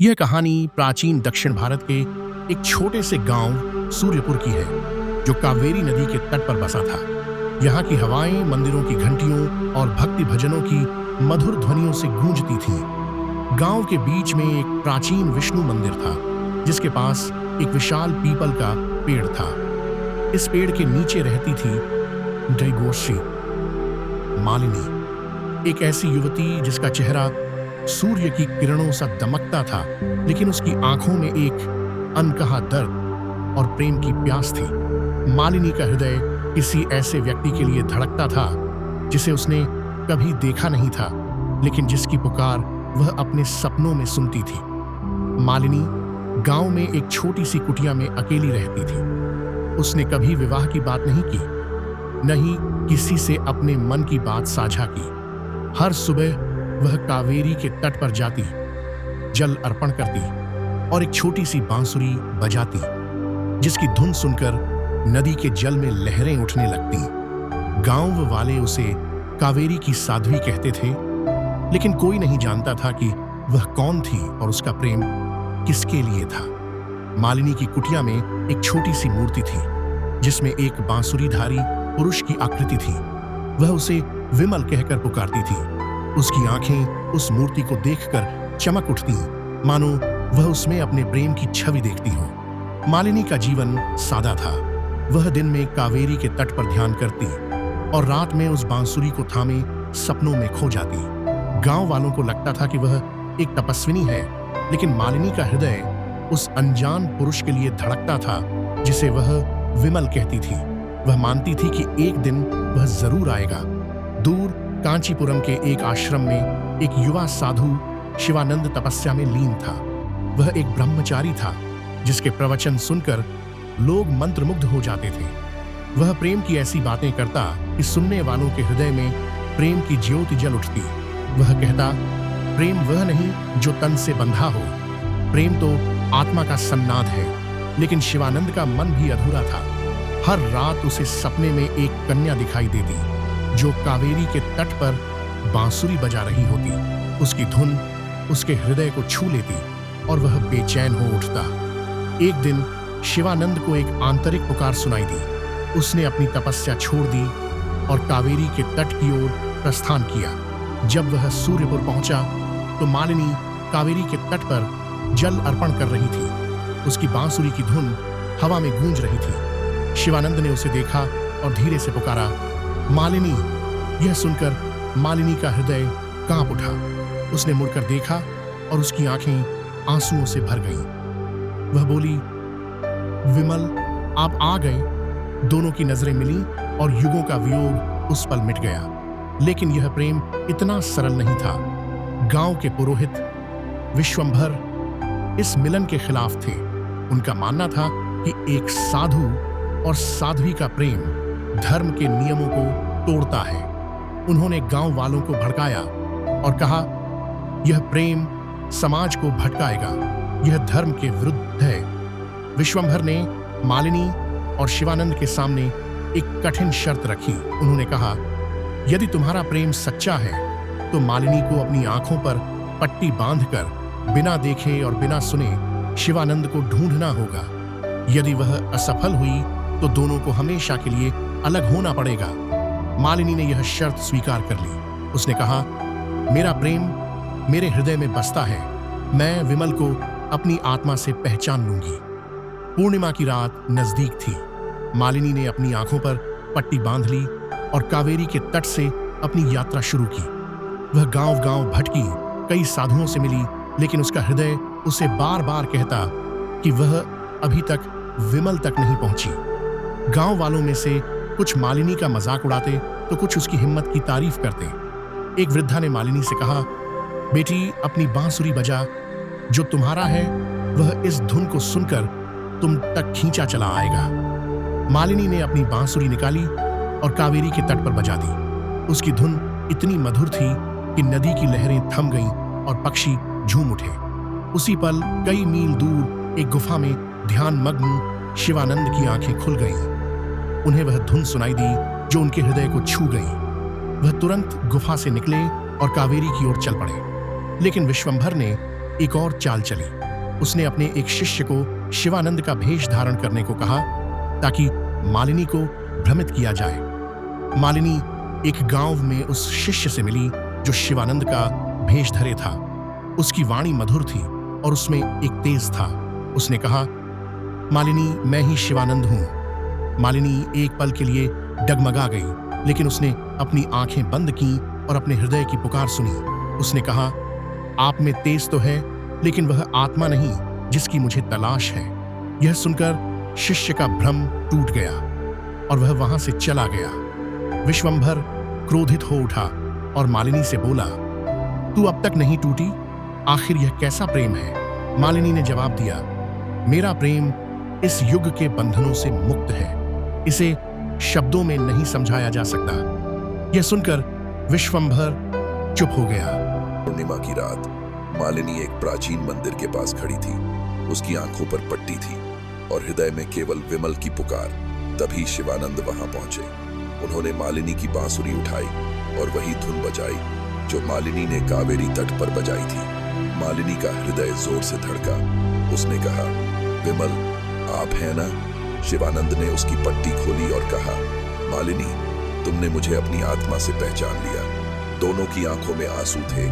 यह कहानी प्राचीन दक्षिण भारत के एक छोटे से गांव सूर्यपुर की है, जो कावेरी नदी के तट पर बसा था। यहाँ की हवाएं मंदिरों की घंटियों और भक्ति भजनों की मधुर ध्वनियों से गूंजती थीं। गांव के बीच में एक प्राचीन विष्णु मंदिर था, जिसके पास एक विशाल पीपल का पेड़ था। इस पेड़ के नीचे रहती थी दैगोश्री मालिनी, एक ऐसी युवती जिसका चेहरा सूर्य की किरणों सा दमकता था, लेकिन उसकी आंखों में एक अनकहा दर्द और प्रेम की प्यास थी। मालिनी का हृदय किसी ऐसे व्यक्ति के लिए धड़कता था जिसे उसने कभी देखा नहीं था, लेकिन जिसकी पुकार वह अपने सपनों में सुनती थी। मालिनी गांव में एक छोटी सी कुटिया में अकेली रहती थी। उसने कभी विवाह की बात नहीं की, न ही किसी से अपने मन की बात साझा की। हर सुबह वह कावेरी के तट पर जाती, जल अर्पण करती और एक छोटी सी बांसुरी बजाती, जिसकी धुन सुनकर नदी के जल में लहरें उठने लगती। गांव वाले उसे कावेरी की साध्वी कहते थे, लेकिन कोई नहीं जानता था कि वह कौन थी और उसका प्रेम किसके लिए था। मालिनी की कुटिया में एक छोटी सी मूर्ति थी, जिसमें एक बांसुरीधारी पुरुष की आकृति थी। वह उसे विमल कहकर पुकारती थी। उसकी आंखें उस मूर्ति को देखकर चमक उठती, मानो वह उसमें अपने प्रेम की छवि देखती हो। मालिनी का जीवन सादा था। वह दिन में कावेरी के तट पर ध्यान करती और रात में उस बांसुरी को थामे सपनों में खो जाती। गांव वालों को लगता था कि वह एक तपस्विनी है, लेकिन मालिनी का हृदय उस अनजान पुरुष के लिए धड़कता था, जिसे वह विमल कहती थी। वह मानती थी कि एक दिन वह जरूर आएगा। दूर कांचीपुरम के एक आश्रम में एक युवा साधु शिवानंद तपस्या में लीन था। वह एक ब्रह्मचारी था, जिसके प्रवचन सुनकर लोग मंत्रमुग्ध हो जाते थे। वह प्रेम की ऐसी बातें करता कि सुनने वालों के हृदय में प्रेम की ज्योति जल उठती। वह कहता, प्रेम वह नहीं जो तन से बंधा हो, प्रेम तो आत्मा का सन्नाद है। लेकिन शिवानंद का मन भी अधूरा था। हर रात उसे सपने में एक कन्या दिखाई देती, जो कावेरी के तट पर बांसुरी बजा रही होती। उसकी धुन उसके हृदय को छू लेती और वह बेचैन हो उठता। एक दिन शिवानंद को एक आंतरिक पुकार सुनाई दी। उसने अपनी तपस्या छोड़ दी और कावेरी के तट की ओर प्रस्थान किया। जब वह सूर्यपुर पहुंचा तो मालिनी कावेरी के तट पर जल अर्पण कर रही थी। उसकी बांसुरी की धुन हवा में गूंज रही थी। शिवानंद ने उसे देखा और धीरे से पुकारा, मालिनी। यह सुनकर मालिनी का हृदय कांप उठा। उसने मुड़कर देखा और उसकी आंखें आंसुओं से भर गईं। वह बोली, विमल, आप आ गए। दोनों की नजरें मिली और युगों का वियोग उस पल मिट गया। लेकिन यह प्रेम इतना सरल नहीं था। गांव के पुरोहित विश्वंभर इस मिलन के खिलाफ थे। उनका मानना था कि एक साधु और साध्वी का प्रेम धर्म के नियमों को तोड़ता है। उन्होंने गांव वालों को भड़काया और कहा, यह प्रेम समाज को भटकाएगा, यह धर्म के विरुद्ध है। विश्वंभर ने मालिनी और शिवानंद के सामने एक कठिन शर्त रखी। उन्होंने कहा, यदि तुम्हारा प्रेम सच्चा है तो मालिनी को अपनी आंखों पर पट्टी बांधकर बिना देखे और बिना सुने शिवानंद को ढूंढना होगा। यदि वह असफल हुई तो दोनों को हमेशा के लिए अलग होना पड़ेगा। मालिनी ने यह शर्त स्वीकार कर ली। उसने कहा, मेरा प्रेम मेरे हृदय में बसता है। मैं विमल को अपनी आत्मा से पहचान लूंगी। पूर्णिमा की रात नजदीक थी। मालिनी ने अपनी आंखों पर पट्टी बांध ली और कावेरी के तट से अपनी यात्रा शुरू की। वह गांव-गांव भटकी, कई साधुओं से मिली, लेकिन उसका हृदय उसे बार बार कहता कि वह अभी तक विमल तक नहीं पहुंची। गांव वालों में से कुछ मालिनी का मजाक उड़ाते तो कुछ उसकी हिम्मत की तारीफ करते। एक वृद्धा ने मालिनी से कहा, बेटी, अपनी बांसुरी बजा। जो तुम्हारा है वह इस धुन को सुनकर तुम तक खींचा चला आएगा। मालिनी ने अपनी बांसुरी निकाली और कावेरी के तट पर बजा दी। उसकी धुन इतनी मधुर थी कि नदी की लहरें थम गईं और पक्षी झूम उठे। उसी पल कई मील दूर एक गुफा में ध्यान मग्न शिवानंद की आंखें खुल गईं। उन्हें वह धुन सुनाई दी जो उनके हृदय को छू गई। वह तुरंत गुफा से निकले और कावेरी की ओर चल पड़े। लेकिन विश्वंभर ने एक और चाल चली। उसने अपने एक शिष्य को शिवानंद का भेष धारण करने को कहा ताकि मालिनी को भ्रमित किया जाए। मालिनी एक गांव में उस शिष्य से मिली जो शिवानंद का भेष धरे था। उसकी वाणी मधुर थी और उसमें एक तेज था। उसने कहा, मालिनी, मैं ही शिवानंद हूं। मालिनी एक पल के लिए डगमगा गई, लेकिन उसने अपनी आंखें बंद की और अपने हृदय की पुकार सुनी। उसने कहा, आप में तेज तो है, लेकिन वह आत्मा नहीं जिसकी मुझे तलाश है। यह सुनकर शिष्य का भ्रम टूट गया और वह वहां से चला गया। विश्वंभर क्रोधित हो उठा और मालिनी से बोला, तू अब तक नहीं टूटी? आखिर यह कैसा प्रेम है? मालिनी ने जवाब दिया, मेरा प्रेम इस युग के बंधनों से मुक्त है। इसे शब्दों में नहीं समझाया जा सकता। यह सुनकर विश्वंभर चुप हो गया। पूर्णिमा की रात मालिनी एक प्राचीन मंदिर के पास खड़ी थी। उसकी आंखों पर पट्टी थी और हृदय में केवल विमल की पुकार। तभी शिवानंद वहां पहुंचे। उन्होंने मालिनी की बांसुरी उठाई और वही धुन बजाई जो मालिनी ने कावेरी तट पर बजाई थी। मालिनी का हृदय जोर से धड़का। उसने कहा, विमल, आप हैं ना? शिवानंद ने उसकी पट्टी खोली और कहा, मालिनी, तुमने मुझे अपनी आत्मा से पहचान लिया। दोनों की आंखों में आंसू थे।